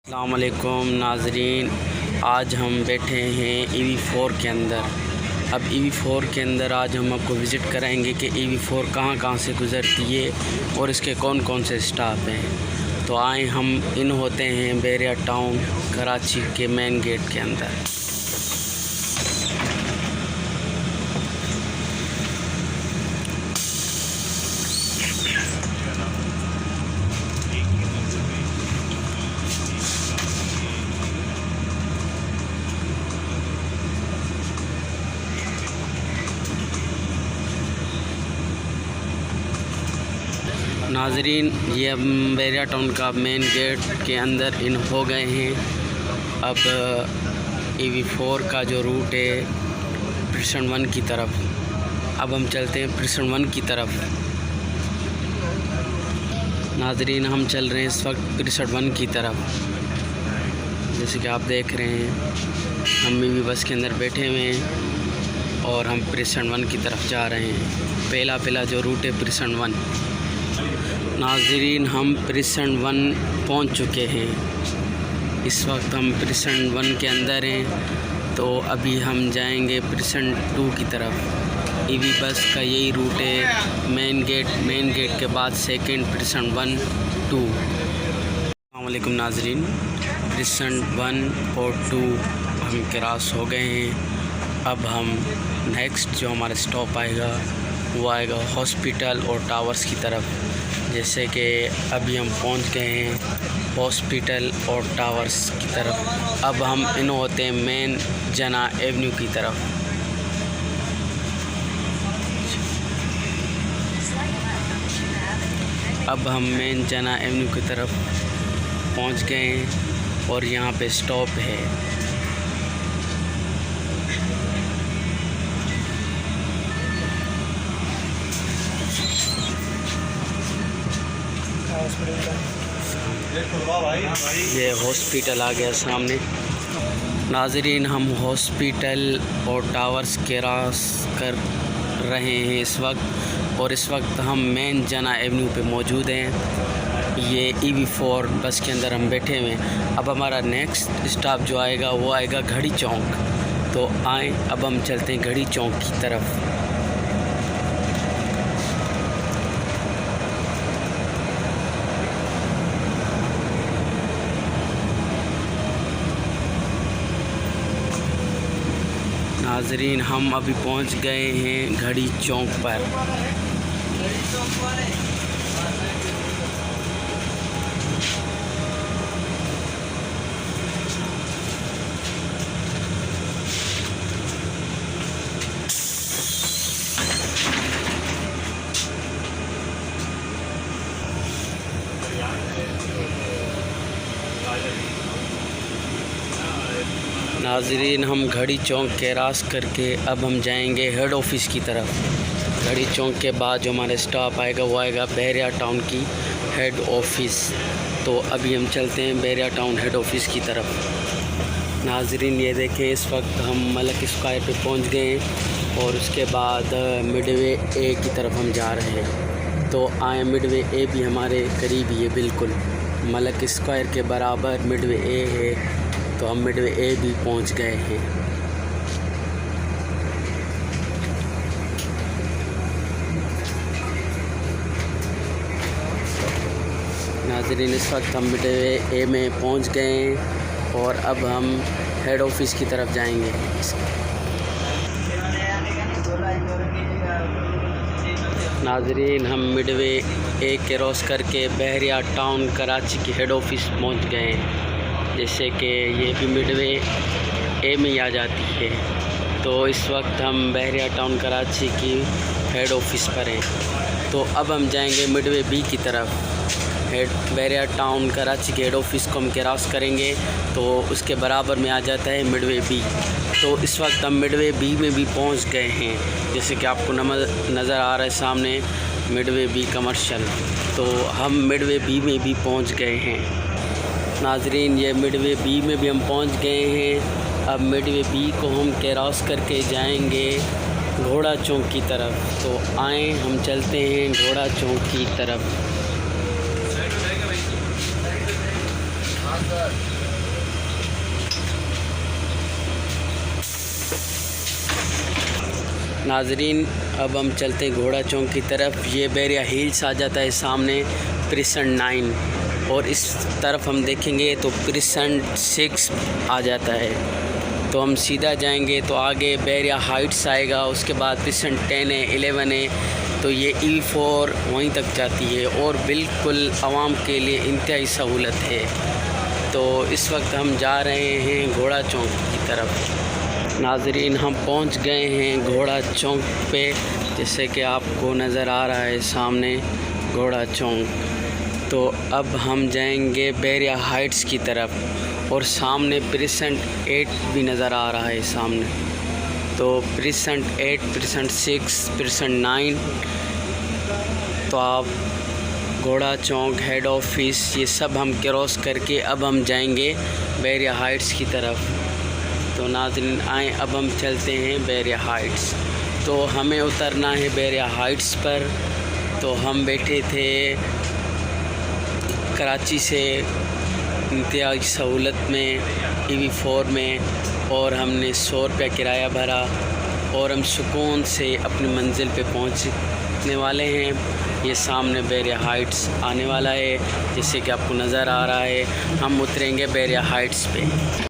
अस्सलाम वालेकुम नाज़रीन, आज हम बैठे हैं EV4 के अंदर। अब EV4 के अंदर आज हम आपको विज़िट कराएंगे कि EV4 कहाँ कहाँ से गुज़रती है और इसके कौन कौन से स्टाफ हैं। तो आए हम इन होते हैं बहरिया टाउन कराची के मेन गेट के अंदर। नाज़रीन, ये अब बहरिया टाउन का मेन गेट के अंदर इन हो गए हैं। अब EV4 का जो रूट है प्रिसन 1 की तरफ, अब हम चलते हैं प्रिसन 1 की तरफ। नाज़रीन, हम चल रहे हैं इस वक्त प्रिसन 1 की तरफ। जैसे कि आप देख रहे हैं, हम भी बस के अंदर बैठे हुए हैं और हम प्रिसन 1 की तरफ जा रहे हैं। पहला जो रूट है प्रिसन 1। नाज़रीन, हम प्रिसन 1 पहुंच चुके हैं। इस वक्त हम प्रिसन 1 के अंदर हैं। तो अभी हम जाएंगे प्रिसन 2 की तरफ। EV बस का यही रूट है, मेन गेट के बाद सेकंड प्रिसन 1 2। अस्सलाम वालेकुम नाज़रीन, प्रिसन 1 और 2 हम क्रॉस हो गए हैं। अब हम नेक्स्ट जो हमारा स्टॉप आएगा वो आएगा हॉस्पिटल और टावर्स की तरफ। जैसे कि अभी हम पहुंच गए हैं हॉस्पिटल और टावर्स की तरफ। अब हम इन होते हैं मेन जना एवेन्यू की तरफ। अब हम मेन जना एवेन्यू की तरफ पहुंच गए हैं और यहाँ पे स्टॉप है। ये हॉस्पिटल आ गया सामने। नाज़रीन, हम हॉस्पिटल और टावर्स क्रॉस कर रहे हैं इस वक्त, और इस वक्त हम मेन जना एवेन्यू पे मौजूद हैं। ये EV4 बस के अंदर हम बैठे हुए हैं। अब हमारा नेक्स्ट स्टॉप जो आएगा वो आएगा घड़ी चौक। तो आए, अब हम चलते हैं घड़ी चौक की तरफ। नाज़रीन, हम अभी पहुंच गए हैं घड़ी चौक पर। नाज़रीन, हम घड़ी चौक क्रॉस करके अब हम जाएंगे हेड ऑफ़िस की तरफ। घड़ी चौक के बाद जो हमारा स्टॉप आएगा वो आएगा बहरिया टाउन की हेड ऑफ़िस। तो अभी हम चलते हैं बहरिया टाउन हेड ऑफ़िस की तरफ। नाज़रीन, ये देखें, इस वक्त हम मलक स्क्वायर पे पहुंच गए हैं और उसके बाद मिडवे ए की तरफ हम जा रहे हैं। तो आए, मिडवे ए भी हमारे करीब ही है, बिल्कुल मलक स्क्वायर के बराबर मिडवे ए है। तो हम मिडवे ए भी पहुंच गए हैं। नाज़रीन, इस वक्त हम मिडवे ए में पहुंच गए हैं और अब हम हेड ऑफ़िस की तरफ जाएंगे। नाज़रीन, हम मिडवे ए क्रॉस करके बहरिया टाउन कराची की हेड ऑफ़िस पहुंच गए हैं। जैसे कि ये भी मिडवे ए में ही आ जाती है। तो इस वक्त हम बहरिया टाउन कराची की हेड ऑफ़िस पर हैं। तो अब हम जाएंगे मिडवे बी की तरफ। बहरिया टाउन कराची के हेड ऑफ़िस को हम क्रॉस करेंगे तो उसके बराबर में आ जाता है मिडवे बी। तो इस वक्त हम मिडवे बी में भी पहुंच गए हैं। जैसे कि आपको नज़र आ रहा है सामने मिडवे बी कमर्शियल। तो हम मिडवे बी में भी पहुंच गए हैं। नाज़रीन, ये मिडवे बी में भी हम पहुंच गए हैं। अब मिडवे बी को हम क्रॉस करके जाएंगे घोड़ा चौक की तरफ। तो आए, हम चलते हैं घोड़ा चौक की तरफ। नाजरीन अब हम चलते हैं घोड़ा चौक की तरफ। ये बैरिया हिल्स आ जाता है सामने, प्रिसन 9, और इस तरफ हम देखेंगे तो प्रिसन 6 आ जाता है। तो हम सीधा जाएंगे तो आगे बैरिया हाइट्स आएगा, उसके बाद प्रिसन 10 है, 11 है, तो ये E4 वहीं तक जाती है और बिल्कुल आवाम के लिए इंतहाई सहूलत है। तो इस वक्त हम जा रहे हैं घोड़ा चौक की तरफ। नाजरीन हम पहुंच गए हैं घोड़ा चौक पे, जैसे कि आपको नज़र आ रहा है सामने घोड़ा चौक। तो अब हम जाएंगे बैरिया हाइट्स की तरफ और सामने प्रिसन 8 भी नज़र आ रहा है सामने। तो प्रिसन 8, प्रिसन 6, प्रिसन 9, तो आप घोड़ा चौक, हेड ऑफिस, ये सब हम क्रॉस करके अब हम जाएंगे बैरिया हाइट्स की तरफ। तो नाज़रीन आए अब हम चलते हैं बैरिया हाइट्स। तो हमें उतरना है बैरिया हाइट्स पर। तो हम बैठे थे कराची से इंतहाई सहूलत में EV4 में, और हमने 100 रुपया किराया भरा और हम सुकून से अपनी मंजिल पे पहुंचने वाले हैं। ये सामने बैरिया हाइट्स आने वाला है, जैसे कि आपको नज़र आ रहा है। हम उतरेंगे बैरिया हाइट्स पे।